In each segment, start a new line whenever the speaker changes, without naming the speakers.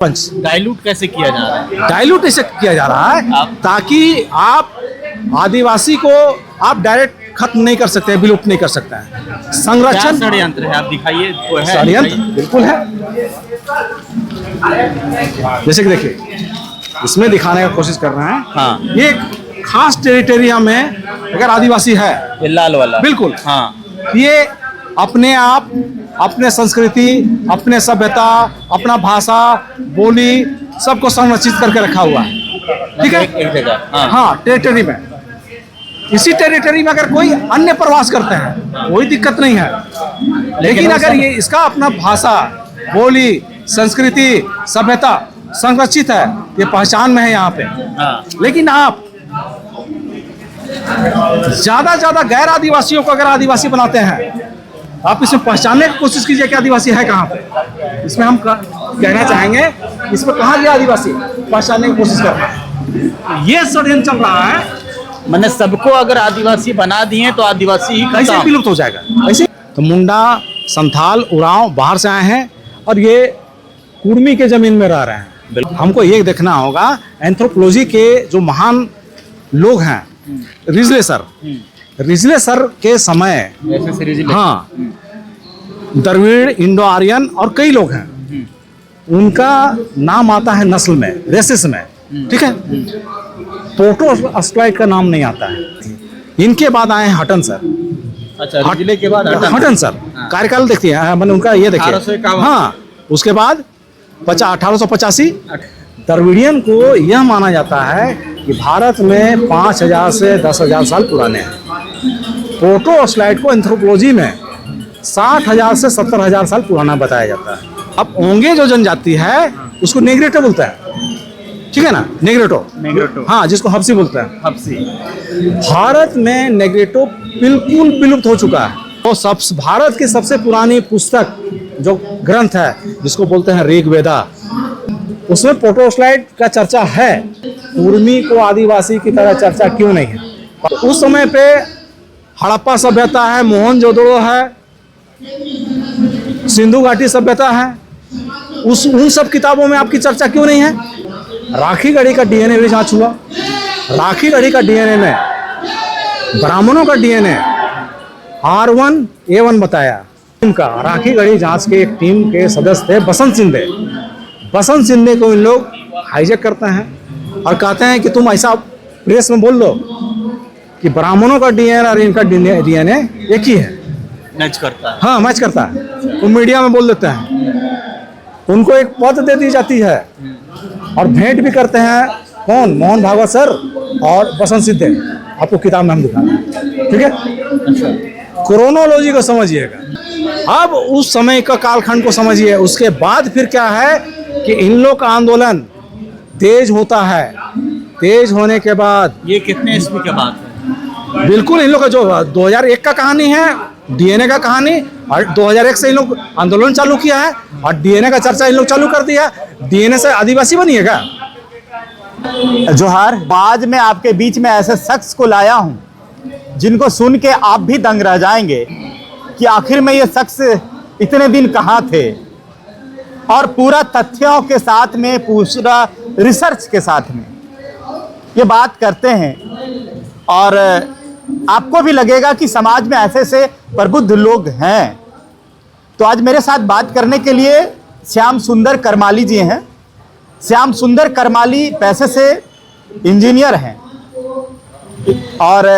पंच
dilute कैसे किया जा रहा है?
डाइल्यूट ऐसे किया जा रहा है ताकि आप आदिवासी को आप डायरेक्ट खत्म नहीं कर सकते, विलुप्त नहीं कर सकते हैं।
क्या
संरक्षण
षड्यंत्र है, आप दिखाइए। वो है
षड्यंत्र बिल्कुल है। जैसे कि देखिए, इसमें दिखाने का कोशिश कर रहे हैं।
हाँ।
ये एक खास टेरिटोरिया में अगर आदिवासी है,
ये लाल वाला
बिल्कुल,
हाँ,
ये अपने आप, अपने संस्कृति, अपने सभ्यता, अपना भाषा, बोली सबको संरक्षित करके रखा हुआ है। ठीक है,
एक जगह।
हाँ, टेरिटरी में। इसी टेरिटरी में अगर कोई अन्य प्रवास करते हैं कोई दिक्कत नहीं है, लेकिन अगर ये इसका अपना भाषा, बोली, संस्कृति, सभ्यता संरक्षित है, ये पहचान में है यहाँ पे।
हाँ।
लेकिन आप ज्यादा गैर आदिवासियों को अगर आदिवासी बनाते हैं, आप इसमें पहचानने की कोशिश कीजिए कि आदिवासी है कहाँ पे। इसमें हम कहना चाहेंगे, इसमें कहाँ गया आदिवासी, पहचानने की कोशिश कर रहे हैं। ये षड्यंत्र चल रहा है।
मैंने सबको अगर आदिवासी बना दिए तो आदिवासी ही
कैसे
खत्म।
विलुप्त हो जाएगा ऐसे। तो मुंडा, संथाल, उरांव बाहर से आए हैं और ये कुर्मी के जमीन में रह रहे हैं। हमको ये देखना होगा, एंथ्रोपोलॉजी के जो महान लोग हैं, रिजले सर के समय, हाँ, द्रविड़, इंडो आर्यन और कई लोग हैं, उनका नाम आता है नस्ल में, रेसिस में। ठीक है, पोर्टोस्लाइड का नाम नहीं आता है। इनके बाद आए हैं हटन सर।
अच्छा, रिजले के बाद
हटन सर कार्यकाल देखती है, मैंने उनका ये देखिए।
1851।
हाँ, उसके बाद 1885। द्रविड़ियन को यह माना जाता है कि भारत में 5000 से 10,000 साल पुराने हैं। पोर्टोस्लाइड को एंथ्रोपोलॉजी में 60,000 से 70,000 साल पुराना बताया जाता है। अब ओंगे जो जनजाति है उसको नेग्रेटो बोलता है। ठीक है ना, नेग्रेटो, हाँ, जिसको हब्सी बोलते हैं।
हब्सी।
भारत में नेग्रेटो बिल्कुल विलुप्त हो चुका है। तो भारत की सबसे पुरानी पुस्तक जो ग्रंथ है, जिसको बोलते हैं ऋग्वेदा, उसमें पोर्टोस्लाइड का चर्चा है। कुर्मी को आदिवासी की तरह चर्चा क्यों नहीं है? उस समय पे हड़प्पा सभ्यता है, मोहनजोदड़ो है, सिंधु घाटी सभ्यता है। उन सब किताबों में आपकी चर्चा क्यों नहीं है? राखी गढ़ी का डीएनए भी जांच हुआ। राखी गढ़ी का डीएनए में ब्राह्मणों का डीएनए R1A1 बताया। इनका राखी गढ़ी जांच के एक टीम के सदस्य थे बसंत सिंधे को इन लोग हाईजैक करते हैं और कहते हैं कि तुम ऐसा प्रेस में बोल दो कि ब्राह्मणों का डीएनए और इनका डीएनए एक ही है,
मैच करता है।
हाँ, मैच करता है। वो मीडिया में बोल देते हैं। उनको एक पद दे दी जाती है और भेंट भी करते हैं। कौन? मोहन भागवत सर और बसंत सिद्धे। आपको किताब में हम दिखाएंगे। ठीक है, क्रोनोलॉजी को समझिएगा। अब उस समय का कालखंड को समझिए। उसके बाद फिर क्या है कि इन लोग का आंदोलन तेज होता है। तेज होने के बाद,
ये कितने ईस्वी के बाद है?
बिल्कुल इन लोग का जो 2001 का कहानी है, डीएनए का कहानी, और 2001 से इन लोग आंदोलन चालू किया है और डीएनए का चर्चा इन लोग चालू कर दिया। डीएनए से आदिवासी बनिएगा।
जोहार। आज मैं आपके बीच में ऐसे शख्स को लाया हूं जिनको सुन के आप भी दंग रह जाएंगे कि आखिर में ये शख्स इतने दिन कहाँ थे, और पूरा तथ्यों के साथ में, पूरा रिसर्च के साथ में ये बात करते हैं। और आपको भी लगेगा कि समाज में ऐसे से प्रबुद्ध लोग हैं। तो आज मेरे साथ बात करने के लिए श्याम सुंदर करमाली जी हैं। श्याम सुंदर करमाली पैसे से इंजीनियर हैं और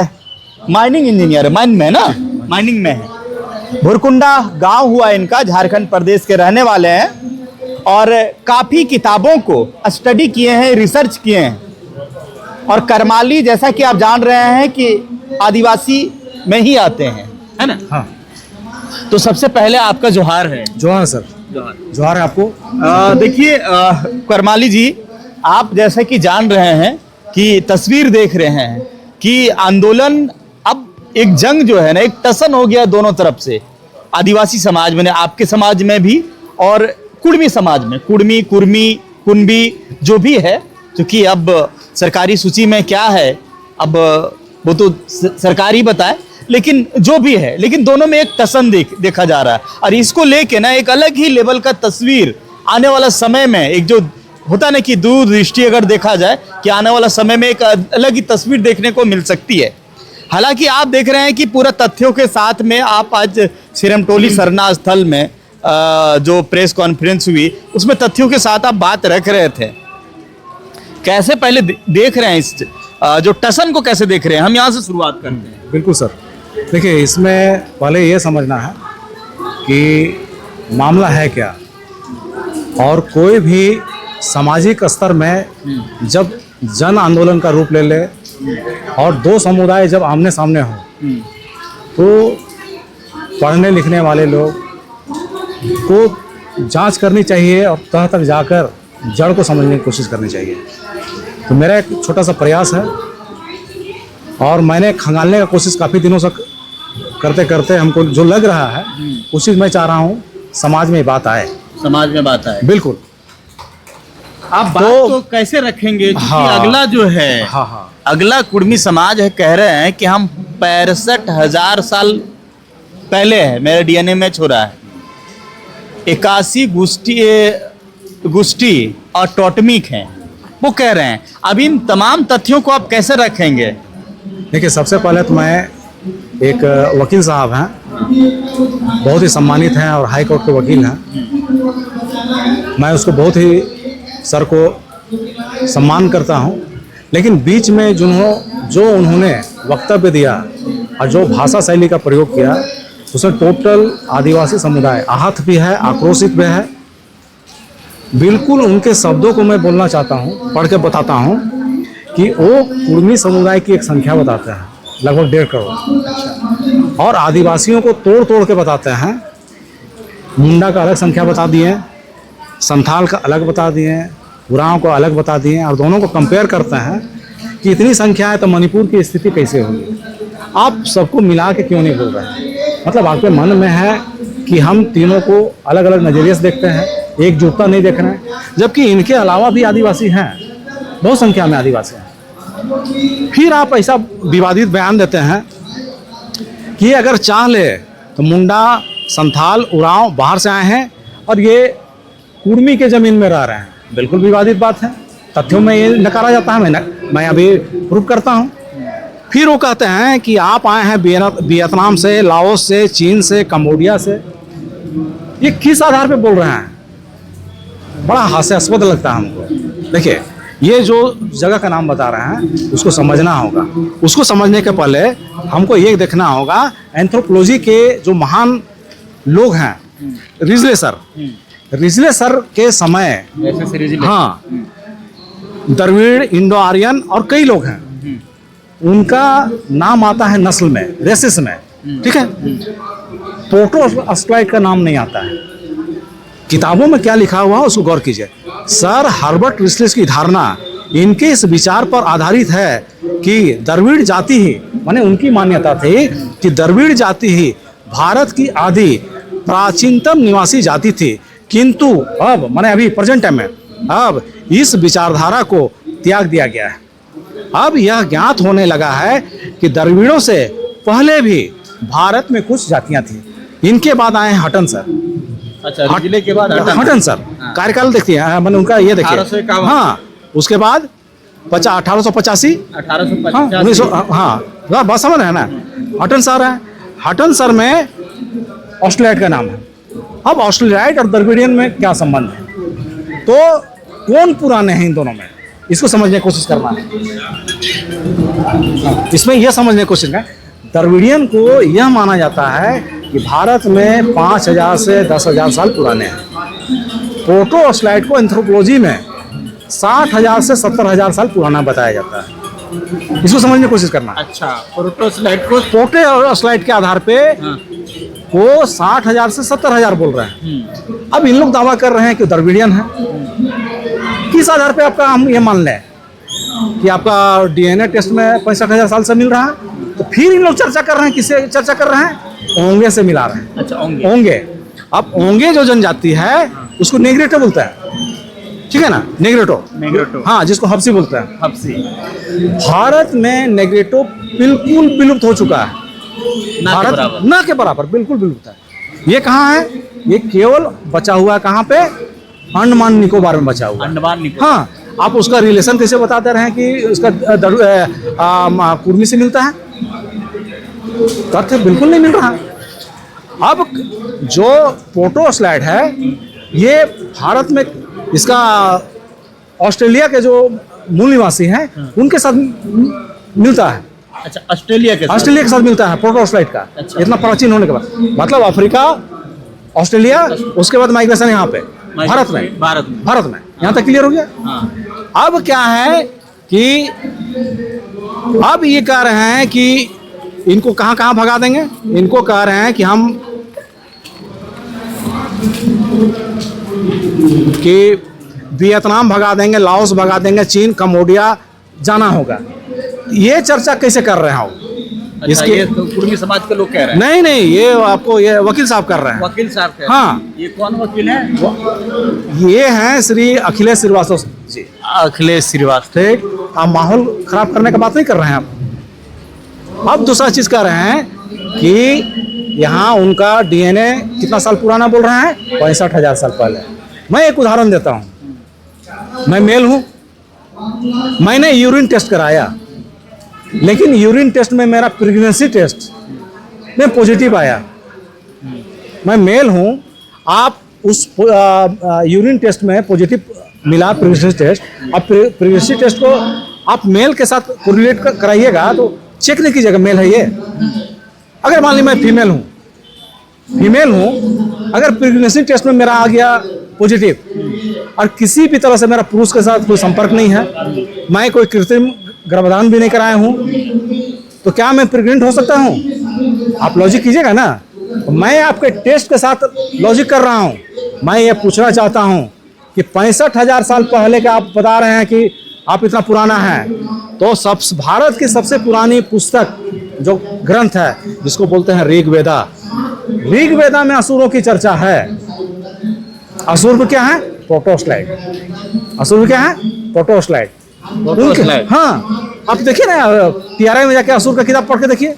माइनिंग इंजीनियर है, माइनिंग में है। भुरकुंडा गांव हुआ इनका, झारखंड प्रदेश के रहने वाले हैं और काफ़ी किताबों को स्टडी किए हैं, रिसर्च किए हैं। और करमाली, जैसा कि आप जान रहे हैं, कि आदिवासी में ही आते हैं, है ना?
हाँ,
तो सबसे पहले आपका जोहार है।
जोहार सर। जोहार है आपको।
देखिए करमाली जी, आप जैसे कि जान रहे हैं कि तस्वीर देख रहे हैं कि आंदोलन, अब एक जंग जो है ना, एक टसन हो गया दोनों तरफ से। आदिवासी समाज में, आपके समाज में भी, और कुर्मी समाज में, कुर्मी, कुनबी जो भी है, क्योंकि अब सरकारी सूची में क्या है अब वो तो सरकारी बताए, लेकिन जो भी है, लेकिन दोनों में एक टसन देखा जा रहा है। और इसको लेके ना एक अलग ही लेवल का तस्वीर आने वाला समय में एक जो होता है ना कि दूरदृष्टि अगर देखा जाए कि आने वाला समय में एक अलग ही तस्वीर देखने को मिल सकती है। हालांकि आप देख रहे हैं कि पूरा तथ्यों के साथ में आप आज सिरमटोली सरना स्थल में जो प्रेस कॉन्फ्रेंस हुई उसमें तथ्यों के साथ आप बात रख रहे थे। कैसे पहले देख रहे हैं इस जो टसन को कैसे देख रहे हैं? हम यहाँ से शुरुआत करते हैं।
बिल्कुल सर, देखिए इसमें पहले ये समझना है कि मामला है क्या, और कोई भी सामाजिक स्तर में जब जन आंदोलन का रूप ले ले और दो समुदाय जब आमने सामने हो तो पढ़ने लिखने वाले लोग को जांच करनी चाहिए और तह तक जाकर जड़ को समझने की कोशिश करनी चाहिए। तो मेरा एक छोटा सा प्रयास है और मैंने खंगालने का कोशिश काफ़ी दिनों से करते करते हमको जो लग रहा है उस चीज़ मैं चाह रहा हूँ समाज में बात आए।
समाज में बात आए,
बिल्कुल।
आप बात तो कैसे रखेंगे? क्योंकि
हाँ,
अगला जो है,
हाँ,
अगला कुर्मी समाज है, कह रहे हैं कि हम 65,000 साल पहले है, मेरे डीएनए मैच हो रहा है। 81 गुष्टी और टोटमिक हैं, वो कह रहे हैं। अब इन तमाम तथ्यों को आप कैसे रखेंगे?
देखिए सबसे पहले तो मैं एक वकील साहब हैं, बहुत ही सम्मानित हैं और हाई कोर्ट के वकील हैं, मैं उसको बहुत ही सर को सम्मान करता हूं। लेकिन बीच में जो उन्होंने वक्तव्य दिया और जो भाषा शैली का प्रयोग किया उसमें टोटल आदिवासी समुदाय आहत भी है, आक्रोशित भी है। बिल्कुल उनके शब्दों को मैं बोलना चाहता हूं, पढ़ के बताता हूं कि वो कुर्मी समुदाय की एक संख्या बताते हैं लगभग 1.5 करोड़, और आदिवासियों को तोड़ तोड़ के बताते हैं। मुंडा का अलग संख्या बता दिए, संथाल का अलग बता दिए, उरांव को अलग बता दिए, और दोनों को कंपेयर करते हैं कि इतनी संख्या है तो मणिपुर की स्थिति कैसे होगी। आप सबको मिला के क्यों नहीं बोल रहे हैं? मतलब आपके मन में है कि हम तीनों को अलग अलग नज़रिए से देखते हैं, एकजुटता नहीं देख रहे हैं, जबकि इनके अलावा भी आदिवासी हैं, बहुत संख्या में आदिवासी हैं। फिर आप ऐसा विवादित बयान देते हैं कि अगर चाह ले तो मुंडा, संथाल, उरांव बाहर से आए हैं और ये कुर्मी के ज़मीन में रह रहे हैं। बिल्कुल विवादित बात है, तथ्यों में ये नकारा जाता है। मैं अभी प्रूफ करता हूँ। फिर वो कहते हैं कि आप आए हैं वियतनाम से, लाओस से, चीन से, कंबोडिया से। ये किस आधार पे बोल रहे हैं? बड़ा हास्यास्पद लगता है हमको। देखिए ये जो जगह का नाम बता रहे हैं उसको समझना होगा। उसको समझने के पहले हमको ये देखना होगा एंथ्रोपोलॉजी के जो महान लोग हैं, रिजले सर के समय, हाँ, द्रविड़, इंडो आर्यन और कई लोग हैं, उनका नाम आता है नस्ल में, रेसिस में, ठीक है। प्रोटो-स्लाइड का नाम नहीं आता है। किताबों में क्या लिखा हुआ है उसको गौर कीजिए। सर हर्बर्ट रिस्ले की धारणा इनके इस विचार पर आधारित है कि द्रविड़ जाति ही, माने उनकी मान्यता थी कि द्रविड़ जाति ही भारत की आदि प्राचीनतम निवासी जाति थी, किंतु अब माने अभी प्रेजेंट टाइम में अब इस विचारधारा को त्याग दिया गया है। अब यह ज्ञात होने लगा है कि द्रविड़ों से पहले भी भारत में कुछ जातियां थी। इनके बाद आए हैं हटन सर।
अच्छा, जिले के बाद
हटन सर कार्यकाल देखिए, मैंने उनका ये देखिए,
1851,
हाँ, उसके बाद 1885, 1900, हाँ, बात समझ रहे हैं ना। हटन सर है, हटन सर में ऑस्ट्रेलियाइट का नाम है। अब ऑस्ट्रेलियाइट और द्रविडियन में क्या संबंध है? तो कौन पुराने हैं इन दोनों में, इसको समझने की कोशिश करना है। इसमें यह समझने की कोशिश है, द्रविडियन को यह माना जाता है कि भारत में 5,000 से 10,000 साल पुराने हैं। प्रोटो-स्लाइड को एंथ्रोपोलॉजी में 60,000 से 70,000 साल पुराना बताया जाता है। इसको समझने की कोशिश करना।
अच्छा, प्रोटो-स्लाइड को,
प्रोटो-स्लाइड के आधार पे वो 60,000 से 70,000 बोल रहे हैं। अब इन लोग दावा कर रहे हैं कि द्रविडियन है। किस आधार पे आपका हम ये मान लें कि आपका डीएनए टेस्ट में 65,000 साल से मिल रहा है? तो फिर इन लोग चर्चा कर रहे हैं, किससे चर्चा कर रहे हैं? ओंगे से मिला रहे हैं।
अच्छा,
ओंगे। अब ओंगे जो जनजाति है उसको नेग्रेटो बोलता है, ठीक है ना, नेग्रेटो, हाँ, जिसको हब्सी बोलते हैं,
हब्सी।
भारत में नेग्रेटो बिल्कुल विलुप्त हो चुका है, भारत ना के बराबर बिल्कुल विलुप्त है। ये कहाँ है? ये केवल बचा हुआ है कहाँ पे? अंडमान निकोबार में बचा हुआ है।
अंडमान निकोबार।
हाँ, आप उसका रिलेशन कैसे बताते रहे कि उसका कुर्मी से मिलता है? तथ्य बिल्कुल नहीं मिल रहा। अब जो पोर्ट स्लाइड है ये भारत में, इसका ऑस्ट्रेलिया के जो मूल निवासी हैं उनके साथ मिलता है।
अच्छा, ऑस्ट्रेलिया के
साथ मिलता है पोर्ट स्लाइड का।
अच्छा।
इतना प्राचीन होने के बाद, मतलब अफ्रीका, ऑस्ट्रेलिया, उसके बाद माइग्रेशन यहाँ पे भारत में यहाँ तक क्लियर हो गया।
हाँ।
अब क्या है कि अब ये कह रहे हैं कि इनको कहाँ कहाँ भगा देंगे। इनको कह रहे हैं कि हम वियतनाम भगा देंगे, लाओस भगा देंगे, चीन, कंबोडिया जाना होगा। ये चर्चा कैसे कर रहे हैं वो?
अच्छा, ये तो कुर्मी समाज के लोग कह रहे हैं।
नहीं, ये आपको ये वकील साहब कर रहे हैं।
वकील साहब कह रहे हैं।
हाँ।
ये कौन वकील है?
ये हैं श्री अखिलेश श्रीवास्तव जी।
अखिलेश श्रीवास्तव।
ठीक, आप माहौल खराब करने का बात नहीं कर रहे हैं आप। अब दूसरा चीज कह रहे हैं कि यहाँ उनका डीएनए कितना साल पुराना बोल रहे हैं? 65,000 साल पहले। मैं एक उदाहरण देता हूँ। मैं मेल हूँ, मैंने यूरिन टेस्ट कराया, लेकिन यूरिन टेस्ट में मेरा प्रेगनेंसी टेस्ट में पॉजिटिव आया। मैं मेल हूँ, आप उस यूरिन टेस्ट में पॉजिटिव मिला, प्रेगनेंसी टेस्ट। अब प्रेगनेंसी टेस्ट को आप मेल के साथ कोरिलेट कराइएगा तो चेक नहीं कीजिएगा मेल है ये। अगर मान ली मैं फीमेल हूँ, अगर प्रेगनेंसी टेस्ट में मेरा आ गया पॉजिटिव और किसी भी तरह से मेरा पुरुष के साथ कोई संपर्क नहीं है, मैं कोई कृत्रिम गर्भधान भी नहीं कराया हूँ, तो क्या मैं प्रेग्नेंट हो सकता हूँ? आप लॉजिक कीजिएगा ना। तो मैं आपके टेस्ट के साथ लॉजिक कर रहा हूँ। मैं ये पूछना चाहता हूँ कि 65,000 साल पहले के आप बता रहे हैं कि आप इतना पुराना है, तो भारत की सबसे पुरानी पुस्तक जो ग्रंथ है जिसको बोलते हैं ऋग्वेदा, ऋग्वेदा में असुरों की चर्चा है। असुर को क्या है? प्रोटोस्लाइड। असुर क्या है? प्रोटोस्लाइड। हाँ, आप देखिए ना, TRI में जाके असुर का किताब पढ़ के देखिए,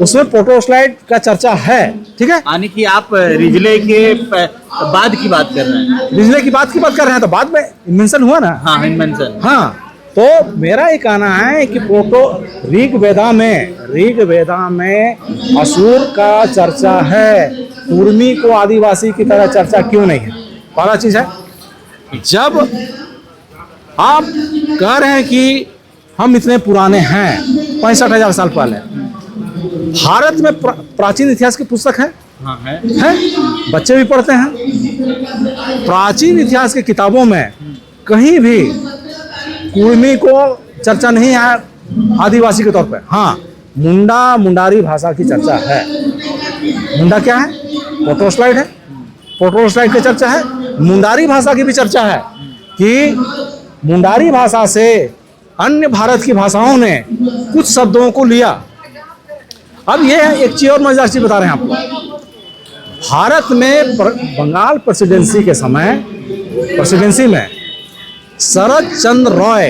उसमें प्रोटोस्लाइड का चर्चा है। ठीक है,
यानी कि आप रिजले के बाद की बात कर रहे हैं।
रिजले की बात कर रहे हैं, तो बाद में इन्वेंशन हुआ ना।
हाँ, इन्वेंशन।
हाँ, तो मेरा ये कहना है कि ऋग्वेदा में असुर का चर्चा है, कुर्मी को आदिवासी की तरह चर्चा क्यों नहीं है? पहला चीज है। जब आप कह रहे हैं कि हम इतने पुराने हैं, 65,000 साल पहले, भारत में प्राचीन इतिहास की पुस्तक है।
हाँ, है।
बच्चे भी पढ़ते हैं। प्राचीन इतिहास की किताबों में कहीं भी कुर्मी को चर्चा नहीं है आदिवासी के तौर पे। हाँ, मुंडारी भाषा की चर्चा है। मुंडा क्या है? प्रोटोस्लाइड है। प्रोटोस्लाइड की चर्चा है। मुंडारी भाषा की भी चर्चा है कि मुंडारी भाषा से अन्य भारत की भाषाओं ने कुछ शब्दों को लिया। अब ये एक चीज और मजेदार चीज बता रहे हैं आपको। भारत में बंगाल प्रेसिडेंसी के समय, में शरद चंद्र रॉय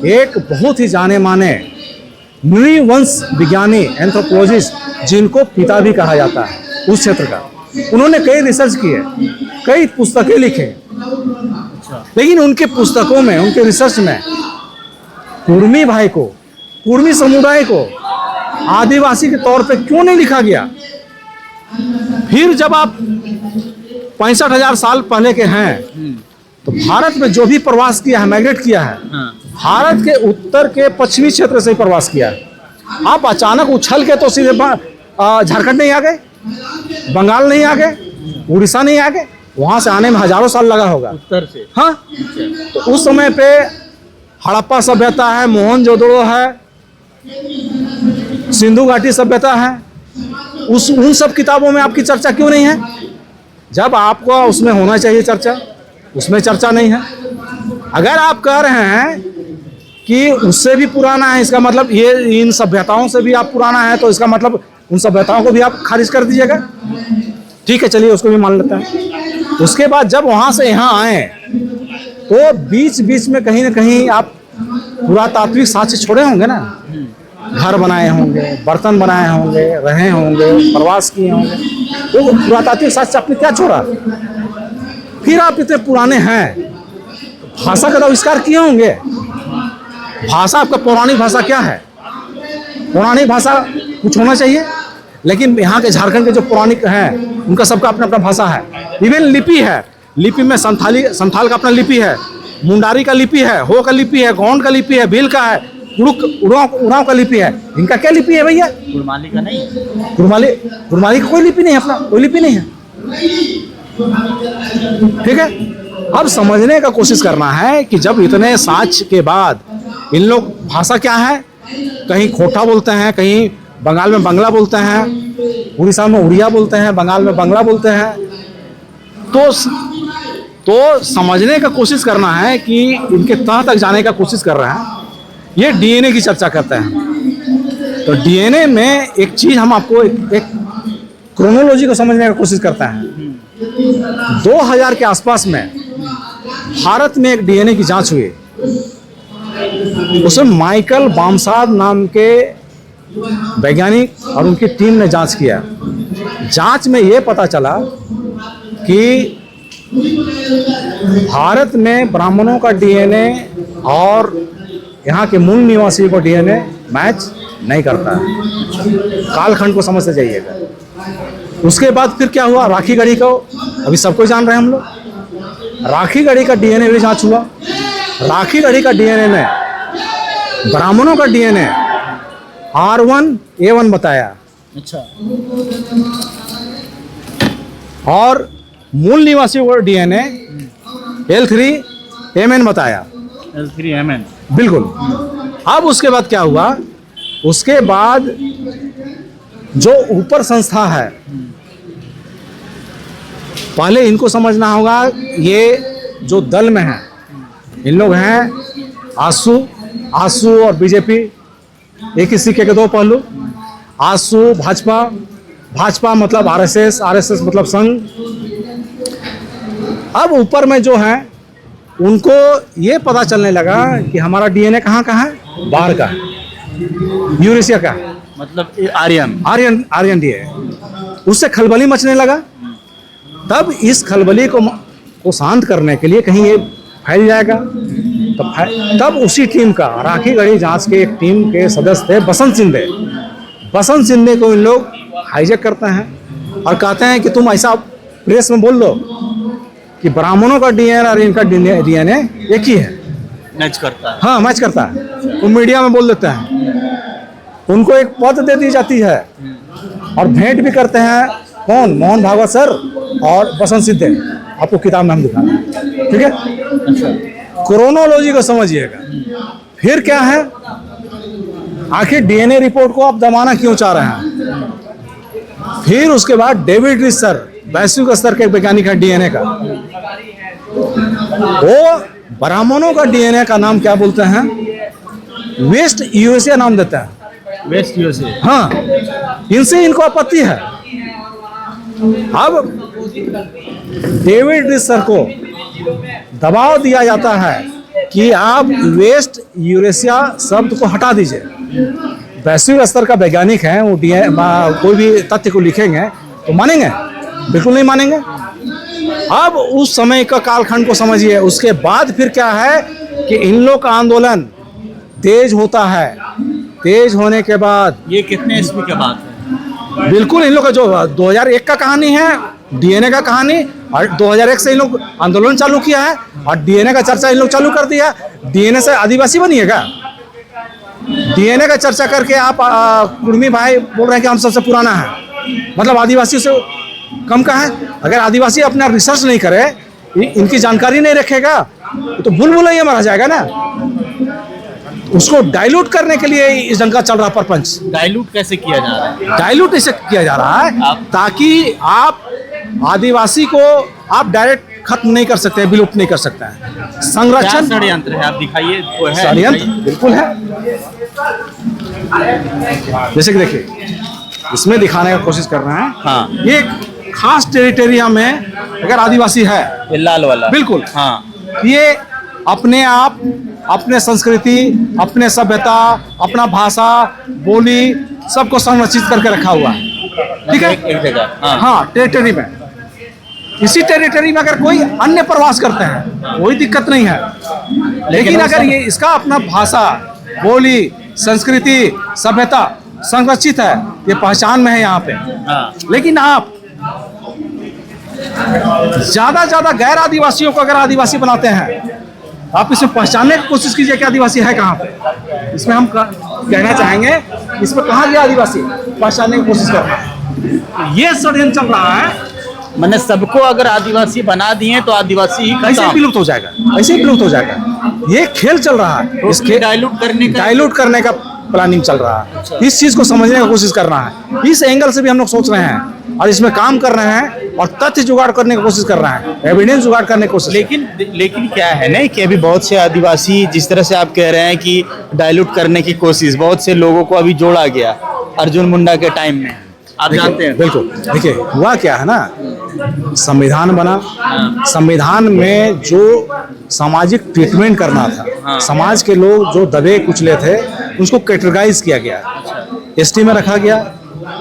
एक बहुत ही जाने माने नृवंश विज्ञानी, एंथ्रोपोलॉजिस्ट, जिनको पिता भी कहा जाता है उस क्षेत्र का, उन्होंने कई रिसर्च किए, कई पुस्तकें लिखे, लेकिन उनके पुस्तकों में, उनके रिसर्च में कुर्मी भाई को, कुर्मी समुदाय को आदिवासी के तौर पे क्यों नहीं लिखा गया? फिर जब आप 65,000 साल पहले के हैं, तो भारत में जो भी प्रवास किया है, माइग्रेट किया है, भारत के उत्तर के पश्चिमी क्षेत्र से ही प्रवास किया है। आप अचानक उछल के तो सीधे झारखंड नहीं आ गए, बंगाल नहीं आ गए, उड़ीसा नहीं आ गए, वहां से आने में हजारों साल लगा होगा
उत्तर से।
हाँ, तो उस समय पे हड़प्पा सभ्यता है, मोहनजोदड़ो है, सिंधु घाटी सभ्यता है, उन सब किताबों में आपकी चर्चा क्यों नहीं है? जब आपको उसमें होना चाहिए चर्चा, उसमें चर्चा नहीं है। अगर आप कह रहे हैं कि उससे भी पुराना है, इसका मतलब ये इन सभ्यताओं से भी आप पुराना है, तो इसका मतलब उन सभ्यताओं को भी आप खारिज कर दीजिएगा। ठीक है, चलिए उसको भी मान लेते हैं। उसके बाद जब वहां से यहाँ आए, तो बीच बीच में कहीं ना कहीं आप पुरातात्विक साक्ष्य छोड़े होंगे ना, घर बनाए होंगे, बर्तन बनाए होंगे, रहे होंगे, प्रवास किए होंगे, तो पुरातात्विक साक्ष्य आपने क्या छोड़ा? फिर आप इतने पुराने हैं, भाषा का तो आविष्कार किए होंगे। भाषा आपका पौराणिक भाषा क्या है? पौराणिक भाषा कुछ होना चाहिए, लेकिन यहाँ के झारखंड के जो पौराणिक हैं उनका सबका अपना अपना भाषा है। इवन लिपि है, लिपि में संथाल का अपना लिपि है, मुंडारी का लिपि है, हो का लिपि है, गौंड का लिपि है, भील का है, उरांव का लिपि है। इनका क्या लिपि है भैया?
कुड़माली का नहीं,
कुड़माली का कोई लिपि नहीं है, अपना कोई लिपि नहीं है। ठीक है, अब समझने का कोशिश करना है कि जब इतने साक्ष्य के बाद इन लोग भाषा क्या है, कहीं खोटा बोलते हैं, कहीं बंगाल में बंगला बोलते हैं, उड़ीसा में उड़िया बोलते हैं, बंगाल में बंगला बोलते हैं, तो समझने का कोशिश करना है कि इनके तह तक जाने का कोशिश कर रहे हैं। ये डीएनए की चर्चा करते हैं, तो डीएनए में एक चीज हम आपको एक क्रोनोलॉजी को समझने का कोशिश करते हैं। 2000 के आसपास में भारत में एक डीएनए की जांच हुई, उसमें माइकल बामसाद नाम के वैज्ञानिक और उनकी टीम ने जांच किया। जांच में ये पता चला कि भारत में ब्राह्मणों का डीएनए और यहाँ के मूल निवासियों का डीएनए मैच नहीं करता है। कालखंड को समझते जाइएगा। उसके बाद फिर क्या हुआ, राखीगढ़ी को अभी सबको जान रहे हैं हम लोग। राखीगढ़ी का डीएनए भी जांच हुआ। राखीगढ़ी का डीएनए में ब्राह्मणों का डीएनए R1A1 बताया,
अच्छा,
और मूल निवासियों का डीएनए L3MN बताया।
L3MN,
बिल्कुल। अब उसके बाद क्या हुआ, उसके बाद जो ऊपर संस्था है, पहले इनको समझना होगा। ये जो दल में है, इन लोग हैं आसू और बीजेपी, एक ही सिक्के के दो पहलू। आसू भाजपा मतलब आरएसएस मतलब संघ। अब ऊपर में जो है उनको ये पता चलने लगा कि हमारा डीएनए कहाँ है, बाहर का है, यूरेशिया का,
मतलब
आर्यन डीएनए। उससे खलबली मचने लगा। तब इस खलबली को शांत करने के लिए कहीं ये फैल जाएगा, तब उसी टीम का, राखीगढ़ी जांच के एक टीम के सदस्य थे बसंत सिंधे को इन लोग हाईजैक करते हैं और कहते हैं कि तुम ऐसा प्रेस में बोल दो कि ब्राह्मणों का डीएनए और इनका डीएनए एक ही है,
मैच करता है।
हाँ, मैच करता है। वो मीडिया में बोल देते हैं, उनको एक पद दे दी जाती है और भेंट भी करते हैं। कौन? मोहन भागवत सर और बसंत सिद्धे। आपको किताब में हम दिखाएंगे, ठीक है। क्रोनोलॉजी को समझिएगा। फिर क्या है, आखिर डीएनए रिपोर्ट को आप दबाना क्यों चाह रहे हैं? फिर उसके बाद डेविड रिच सर, वैश्विक स्तर के वैज्ञानिक है डीएनए का, वो ब्राह्मणों का डीएनए का नाम क्या बोलते हैं? वेस्ट यूएसए नाम देता है।
वेस्ट यूएसए,
हाँ, इनसे इनको आपत्ति है। अब डेविड रिच सर को दबाव दिया जाता है कि आप वेस्ट यूरेशिया शब्द को हटा दीजिए। वैश्विक स्तर का वैज्ञानिक है, वो कोई भी तथ्य को लिखेंगे तो मानेंगे? बिल्कुल नहीं मानेंगे। अब उस समय का कालखंड को समझिए। उसके बाद फिर क्या है कि इन लोग का आंदोलन तेज होता है। तेज होने के बाद,
ये कितने ईस्वी के बाद है?
बिल्कुल इन लोग का जो 2001 का कहानी है, डीएनए का कहानी, और 2001 से इन लोग आंदोलन चालू किया है और डीएनए का चर्चा इन लोग चालू कर दिया। डीएनए से आदिवासी बनिएगा? डीएनए का चर्चा करके आप कुर्मी भाई बोल रहे हैं कि हम सबसे पुराना है, मतलब आदिवासी से कम का है? अगर आदिवासी अपना रिसर्च नहीं करे, इनकी जानकारी नहीं रखेगा, तो भूल मारा जाएगा ना। उसको डाइल्यूट करने के लिए इस ढंग का चल रहा परपंच।
डाइल्यूट कैसे किया जा रहा है?
डाइल्यूट इसे किया जा रहा है ताकि आप आदिवासी को आप डायरेक्ट खत्म नहीं कर सकते, विलुप्त नहीं कर सकते हैं। संरक्षण
षड्यंत्र है, आप दिखाइए। वो है
षड्यंत्र, बिल्कुल है। जैसे कि देखिए, इसमें दिखाने का कोशिश कर रहे हैं।
हाँ,
ये एक खास टेरिटोरिया में अगर आदिवासी है,
ये लाल वाला,
बिल्कुल,
हाँ,
ये अपने आप, अपने संस्कृति, अपने सभ्यता, अपना भाषा, बोली सबको संरक्षित करके रखा हुआ है। ठीक है,
एक जगह,
हाँ, टेरिटरी में। इसी टेरिटरी में अगर कोई अन्य प्रवास करते हैं कोई दिक्कत नहीं है, लेकिन अगर ये इसका अपना भाषा, बोली, संस्कृति, सभ्यता संरक्षित है, ये पहचान में है यहाँ पे।
हाँ।
लेकिन आप ज्यादा गैर आदिवासियों को अगर आदिवासी बनाते हैं, आप इसमें पहचानने की कोशिश कीजिए कि आदिवासी है कहाँ पे। इसमें हम कहना चाहेंगे इसमें कहाँ गया आदिवासी, पहचानने की कोशिश करना। ये षड्यंत्र चल रहा है।
मैंने सबको अगर आदिवासी बना दिए तो आदिवासी ही
ऐसे ही
खत्म।
विलुप्त हो जाएगा, ऐसे ही विलुप्त हो जाएगा। ये खेल चल रहा है, इस खेल डाइल्यूट करने का प्लानिंग चल रहा है। इस चीज को समझने की कोशिश करना है, इस एंगल से भी हम लोग सोच रहे हैं और इसमें काम कर रहे हैं और तथ्य जुगाड़ करने की कोशिश कर रहे हैं, एविडेंस जुगाड़ करने की कोशिश।
लेकिन क्या है ना कि अभी बहुत से आदिवासी, जिस तरह से आप कह रहे हैं कि डाइल्यूट करने की कोशिश, बहुत से लोगों को अभी जोड़ा गया अर्जुन मुंडा के टाइम में, आप जानते हैं।
बिल्कुल। देखिए हुआ क्या है ना, संविधान बना, संविधान में जो सामाजिक ट्रीटमेंट करना था, समाज के लोग जो दबे कुचले थे उसको कैटेगराइज किया गया। एसटी में रखा गया,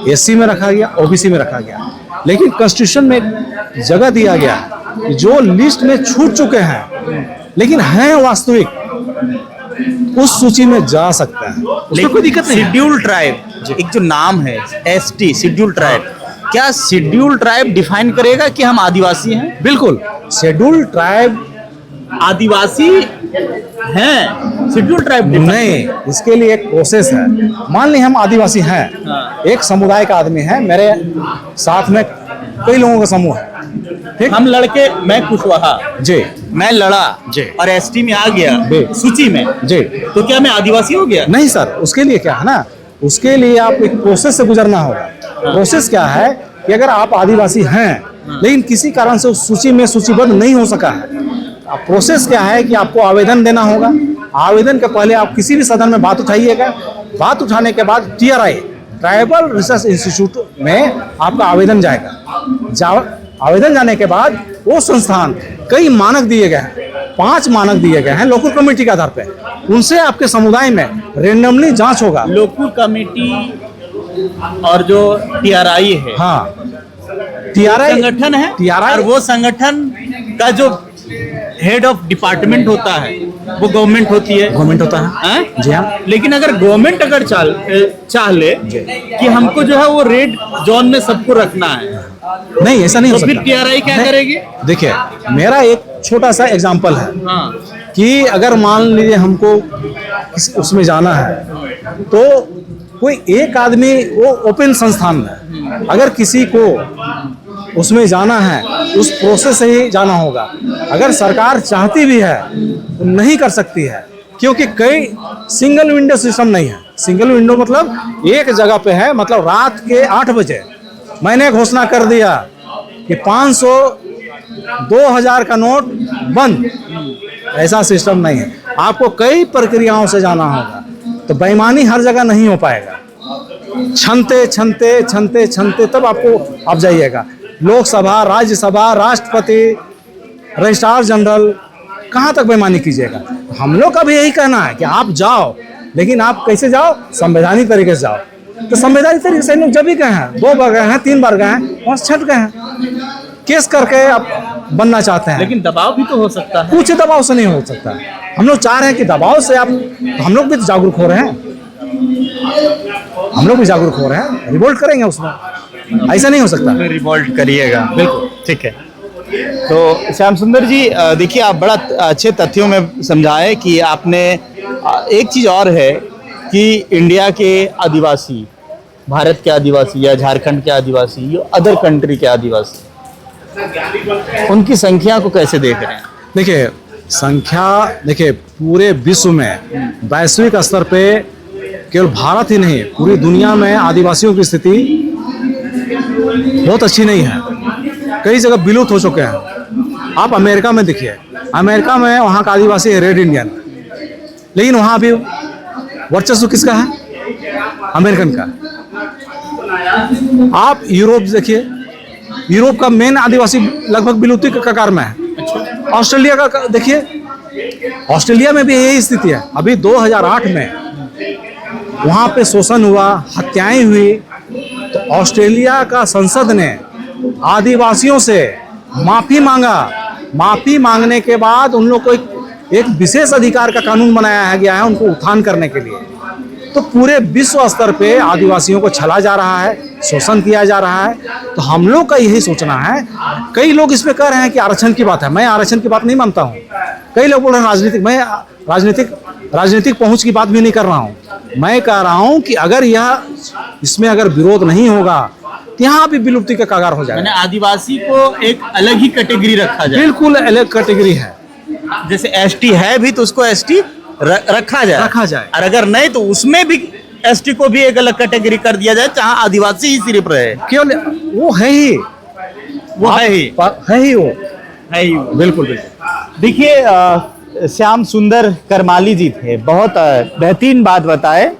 एससी में रखा गया, ओबीसी में रखा गया। लेकिन कॉन्स्टिट्यूशन में जगह दिया गया कि जो लिस्ट में छूट चुके हैं लेकिन हैं वास्तविक, उस सूची में जा सकते हैं, उसमें कोई दिक्कत नहीं।
शेड्यूल ट्राइब, एक जो नाम है एसटी, शेड्यूल ट्राइब, क्या शेड्यूल ट्राइब डिफाइन करेगा कि हम आदिवासी हैं?
बिल्कुल, शेड्यूल ट्राइब
आदिवासी हैं, शेड्यूल ट्राइब
नहीं, इसके लिए एक प्रोसेस है। मान ली हम आदिवासी हैं, एक समुदाय का आदमी है, मेरे साथ में कई लोगों का समूह है, ठीक?
हम लड़के, मैं कुशवाहा
जी,
मैं लड़ा
जी,
और एसटी में आ गया
जी,
सूची में
जी,
तो क्या मैं आदिवासी हो गया?
नहीं सर, उसके लिए क्या है ना, उसके लिए आप एक प्रोसेस से गुजरना होगा। प्रोसेस क्या है कि अगर आप आदिवासी हैं लेकिन किसी कारण से उस सूची में सूचीबद्ध नहीं हो सका है, प्रोसेस क्या है कि आपको आवेदन देना होगा। आवेदन के पहले आप किसी भी सदन में बात उठाइएगा, बात उठाने के बाद TRI, ट्राइबल रिसर्च इंस्टीट्यूट में आपका आवेदन जाएगा। आवेदन जाने के बाद वो संस्थान कई मानक दिए गए हैं, 5 मानक दिए गए हैं लोकल कमेटी के आधार पे, उनसे आपके समुदाय में रेंडमली जांच होगा।
लोकल कमेटी और जो TRI है,
हाँ, TRI
संगठन है,
TRI
और वो संगठन का जो हेड ऑफ डिपार्टमेंट होता है वो गवर्नमेंट होती है,
गवर्नमेंट होता है।
हैं?
जी हाँ।
लेकिन अगर गवर्नमेंट अगर चाह ले कि हमको जो है वो रेड जोन में सबको रखना है,
नहीं, ऐसा नहीं हो
तो
सकता।
फिर TRI क्या करेगी?
देखिए, मेरा एक छोटा सा एग्जांपल है
हाँ,
कि अगर मान लीजिए हमको उसमें जाना है तो कोई एक आदमी, वो ओपन संस्थान में, अगर किसी को उसमें जाना है उस प्रोसेस से ही जाना होगा। अगर सरकार चाहती भी है तो नहीं कर सकती है, क्योंकि कई सिंगल विंडो सिस्टम नहीं है। सिंगल विंडो मतलब एक जगह पे है, मतलब रात के 8 बजे मैंने घोषणा कर दिया कि 500, 2000 का नोट बंद, ऐसा सिस्टम नहीं है। आपको कई प्रक्रियाओं से जाना होगा, तो बेईमानी हर जगह नहीं हो पाएगा। छनते तब आपको आप जाइएगा। लोकसभा, राज्यसभा, राष्ट्रपति, रजिस्ट्रार जनरल, कहाँ तक बेईमानी कीजिएगा? हम लोग का भी यही कहना है कि आप जाओ, लेकिन आप कैसे जाओ? संवैधानिक तरीके से जाओ। तो संवैधानिक तरीके से लोग जब भी गए हैं, 2 बार गए हैं, 3 बार गए हैं, वहाँ छट गए हैं, केस करके आप बनना चाहते हैं।
लेकिन दबाव भी तो हो सकता है।
कुछ दबाव से नहीं हो सकता। हम लोग चाह रहे हैं कि दबाव से आप, हम लोग भी तो जागरूक हो रहे हैं, हम लोग भी जागरूक हो रहे हैं, रिवोल्ट करेंगे उसमें, ऐसा नहीं हो सकता।
रिवोल्ट करिएगा,
बिल्कुल।
ठीक है। तो श्याम सुंदर जी, देखिए आप बड़ा अच्छे तथ्यों में समझाए कि आपने एक चीज़ और है कि इंडिया के आदिवासी, भारत के आदिवासी या झारखंड के आदिवासी या अदर कंट्री के आदिवासी, उनकी संख्या को कैसे देख रहे हैं?
देखिए, संख्या, देखिए पूरे विश्व में, वैश्विक स्तर पे, केवल भारत ही नहीं पूरी दुनिया में आदिवासियों की स्थिति बहुत अच्छी नहीं है। कई जगह विलुप्त हो चुके हैं। आप अमेरिका में देखिए, अमेरिका में वहाँ का आदिवासी है रेड इंडियन, लेकिन वहाँ भी वर्चस्व किसका है? अमेरिकन का। आप यूरोप देखिए, यूरोप का मेन आदिवासी लगभग विलुप्ति के कगार में है। ऑस्ट्रेलिया का देखिए, ऑस्ट्रेलिया में भी यही स्थिति है। अभी 2008 में वहाँ पे शोषण हुआ, हत्याएं हुई, तो ऑस्ट्रेलिया का संसद ने आदिवासियों से माफी मांगा। माफी मांगने के बाद उन लोग को एक विशेष अधिकार का कानून बनाया गया है उनको उत्थान करने के लिए। तो पूरे विश्व स्तर पे आदिवासियों को छला जा रहा है, शोषण किया जा रहा है। तो हम लोग का यही सोचना है। कई लोग इस पे कह रहे हैं कि आरक्षण की बात है, मैं आरक्षण की बात नहीं मानता हूँ। कई लोग बोल रहे हैं राजनीतिक, मैं राजनीतिक पहुंच की बात भी नहीं कर रहा हूँ। मैं कह रहा हूँ कि अगर इसमें अगर विरोध नहीं होगा तो यहाँ भी विलुप्ति का कगार हो जाएगा।
मैंने आदिवासी को एक अलग ही कैटेगरी रखा जाए,
बिल्कुल अलग कैटेगरी है।
जैसे एसटी है भी तो उसको एसटी रखा जाए और अगर नहीं तो उसमें भी एसटी को भी एक अलग कैटेगरी कर दिया जाए जहां आदिवासी ही सिर्फ रहे।
केवल वो है ही वो।
बिल्कुल बिल्कुल। देखिए श्याम सुंदर करमाली जी थे, बहुत बेहतरीन बात बताए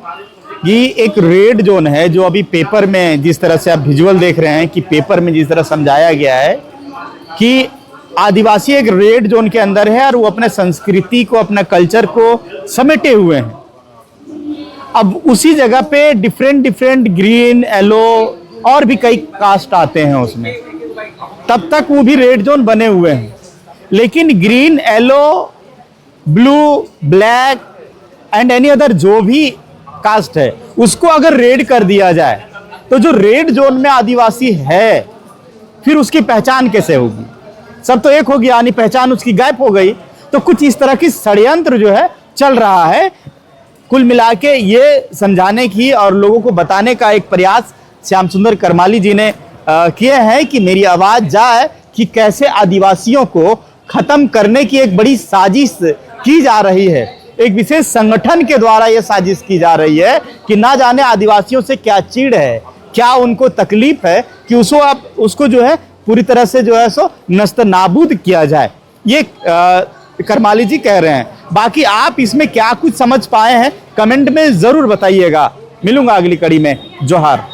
कि एक रेड जोन है जो अभी पेपर में जिस तरह से आप विजुअल देख रहे हैं कि पेपर में जिस तरह समझाया गया है कि आदिवासी एक रेड जोन के अंदर है और वो अपने संस्कृति को, अपने कल्चर को समेटे हुए हैं। अब उसी जगह पे डिफरेंट ग्रीन, येलो और भी कई कास्ट आते हैं उसमें, तब तक वो भी रेड जोन बने हुए हैं। लेकिन green, yellow, blue, black and any other जो भी कास्ट है उसको अगर रेड कर दिया जाए तो जो रेड जोन में आदिवासी है फिर उसकी पहचान कैसे होगी? सब तो एक होगी, यानी पहचान उसकी गायब हो गई। तो कुछ इस तरह की षड्यंत्र जो है चल रहा है। कुल मिला के ये समझाने की और लोगों को बताने का एक प्रयास श्याम सुंदर करमाली जी ने किए हैं कि मेरी आवाज जाए कि कैसे आदिवासियों को खत्म करने की एक बड़ी साजिश की जा रही है। एक विशेष संगठन के द्वारा यह साजिश की जा रही है कि ना जाने आदिवासियों से क्या चिढ़ है, क्या उनको तकलीफ है कि उसको जो है पूरी तरह से जो है सो नस्त नाबूद किया जाए। ये करमाली जी कह रहे हैं। बाकी आप इसमें क्या कुछ समझ पाए हैं कमेंट में जरूर बताइएगा। मिलूंगा अगली कड़ी में। जोहार।